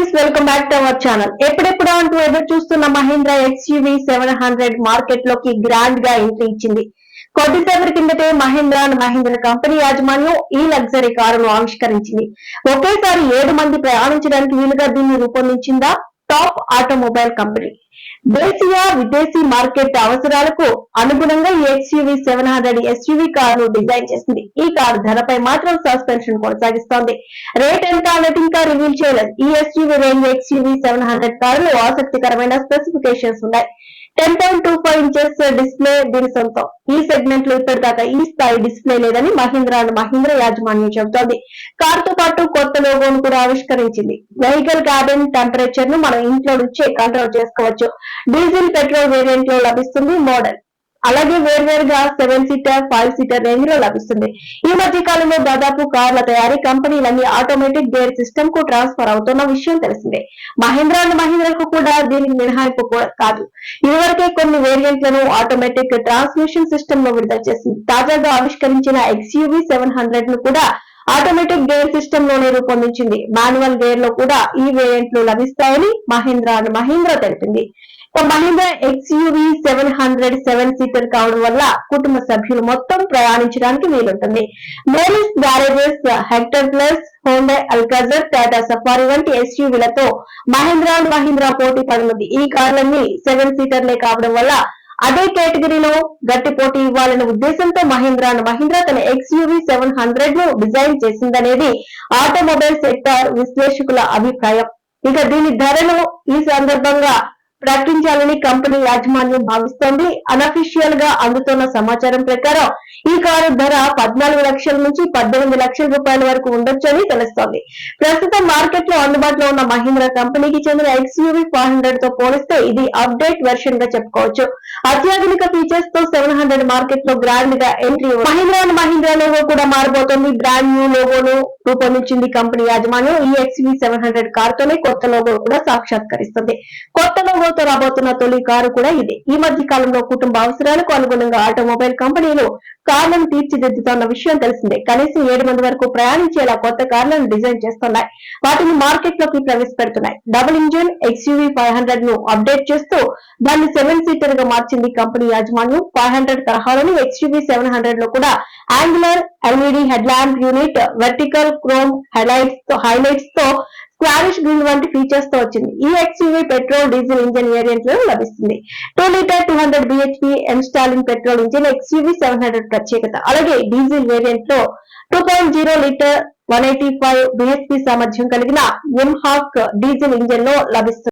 Friends, welcome back to our channel. ఎప్పుడెప్పుడు అంటూ ఎదురు చూస్తున్న మహీంద్రా XUV 700 మార్కెట్ లోకి గ్రాండ్ గా ఎంట్రీ ఇచ్చింది. కొద్దిసేపటి కిందటే మహీంద్రా కంపెనీ యాజమాన్యం ఈ లగ్జరీ కారును ఆవిష్కరించింది. ఒకేసారి 7 మంది ప్రయాణించడానికి వీలుగా దీన్ని రూపొందించిందా టాప్ ఆటోమొబైల్ కంపెనీ. దేశీయ విదేశీ మార్కెట్ అవసరాలకు అనుగుణంగా ఈ XUV 700 SUV కారును డిజైన్ చేసింది. ఈ కారు ధరపై మాత్రం సస్పెన్షన్ కొనసాగిస్తోంది. రేట్ ఎంత అన్నది ఇంకా రివీల్ చేయలేదు. ఈ SUV రేంజ్ XUV 700 కారులో ఆసక్తికరమైన స్పెసిఫికేషన్స్ ఉన్నాయి. 10.25 ఇంచెస్ డిస్ప్లే దీని సొంతం. ఈ సెగ్మెంట్ లో ఇప్పటిదాకా ఈ స్థాయి డిస్ప్లే లేదని మహీంద్రా యాజమాన్యం చెబుతోంది. కారుతో పాటు కొత్త లోగోను కూడా ఆవిష్కరించింది. వెహికల్ క్యాబిన్ టెంపరేచర్ ను మనం ఇంట్లో నుంచే కంట్రోల్ చేసుకోవచ్చు. డీజిల్ పెట్రోల్ వేరియంట్ లో లభిస్తుంది మోడల్. అలాగే వేర్వేరుగా 7 సీటర్ 5 సీటర్ రేంజ్ లో లభిస్తుంది. ఈ మధ్య కాలంలో దాదాపు కార్ల తయారీ కంపెనీలన్నీ ఆటోమేటిక్ గేర్ సిస్టమ్ కు ట్రాన్స్ఫర్ అవుతున్న విషయం తెలిసిందే. మహీంద్రాకు కూడా దీనికి మినహాయింపు కాదు. ఇదివరకే కొన్ని వేరియంట్లను ఆటోమేటిక్ ట్రాన్స్మిషన్ సిస్టమ్ లో విడుదల చేసింది. తాజాగా ఆవిష్కరించిన XUV 700 ను కూడా ఆటోమేటిక్ గేర్ సిస్టమ్ లోనే రూపొందించింది. మాన్యువల్ గేర్ లో కూడా ఈ వేరియంట్లు లభిస్తాయని మహీంద్రా తెలిపింది. మహీంద్రా XUV 700 7 సీటర్ కావడం వల్ల కుటుంబ సభ్యులు మొత్తం ప్రయాణించడానికి వీలుంటుంది. మేలిస్ గ్యారేజెస్, Hector plus, Honda Alcazar, Tata safari వంటి SUVలతో మహీంద్రా పోటీ పడనుంది. ఈ కార్లన్నీ 7 సీటర్లే కావడం వల్ల అదే కేటగిరీలో గట్టి పోటీ ఇవ్వాలనే ఉద్దేశంతో మహీంద్రా తన XUV 700 ను డిజైన్ చేసిందనేది ఆటోమొబైల్ సెక్టార్ విశ్లేషకుల అభిప్రాయం. ఇక దీని ధరను ఈ సందర్భంగా ప్రకటించాలని కంపెనీ యాజమాన్యం భావిస్తోంది. అనఫిషియల్ గా అందుతున్న సమాచారం ప్రకారం ఈ కారు ధర 14 లక్షల నుంచి 18 లక్షల రూపాయల వరకు ఉండొచ్చని తెలుస్తోంది. ప్రస్తుతం మార్కెట్ లో అందుబాటులో ఉన్న మహీంద్రా కంపెనీకి చెందిన XUV 500 తో పోలిస్తే ఇది అప్డేట్ వెర్షన్ గా చెప్పుకోవచ్చు. అత్యాధునిక ఫీచర్స్ తో 700 మార్కెట్ లో గ్రాండ్ గా ఎంట్రీ. మహీంద్రా లోగో కూడా మారబోతోంది. బ్రాండ్ న్యూ లోగోను రూపొందించింది కంపెనీ యాజమాన్యం. ఈ XUV 700 కారుతోనే కొత్త లోగో కూడా సాక్షాత్కరిస్తుంది. కొత్త లోగోతో రాబోతున్న తొలి కారు కూడా ఇదే. ఈ మధ్య కాలంలో కుటుంబ అవసరాలకు అనుగుణంగా ఆటోమొబైల్ కంపెనీలు కార్లను తీర్చిదిద్దుతున్న విషయం తెలిసిందే. కనీసం 7 మంది వరకు ప్రయాణించేలా కొత్త కార్లను డిజైన్ చేస్తున్నాయి. వాటిని మార్కెట్ లోకి ప్రవేశపెడుతున్నాయి. డబుల్ ఇంజిన్ XUV 500 ను అప్డేట్ చేస్తూ దాన్ని 7 సీటర్ గా మార్చింది కంపెనీ యాజమాన్యం. 500 తరహాలోని XUV 700 లో కూడా angular LED head lamp unit, vertical chrome highlights తో స్క్వారిష్ గ్రిల్ వంటి ఫీచర్స్ తో వచ్చింది. ఈ XUV petrol diesel engine variant లో లభిస్తుంది. 2 litre 200 bhp installing petrol engine XUV 700 ప్రత్యేకత. అలాగే డీజిల్ వేరియంట్ లో 2.0 లీటర్ 185 bhp సామర్థ్యం కలిగిన ఎంహాక్ డీజిల్ ఇంజిన్ లో లభిస్తుంది.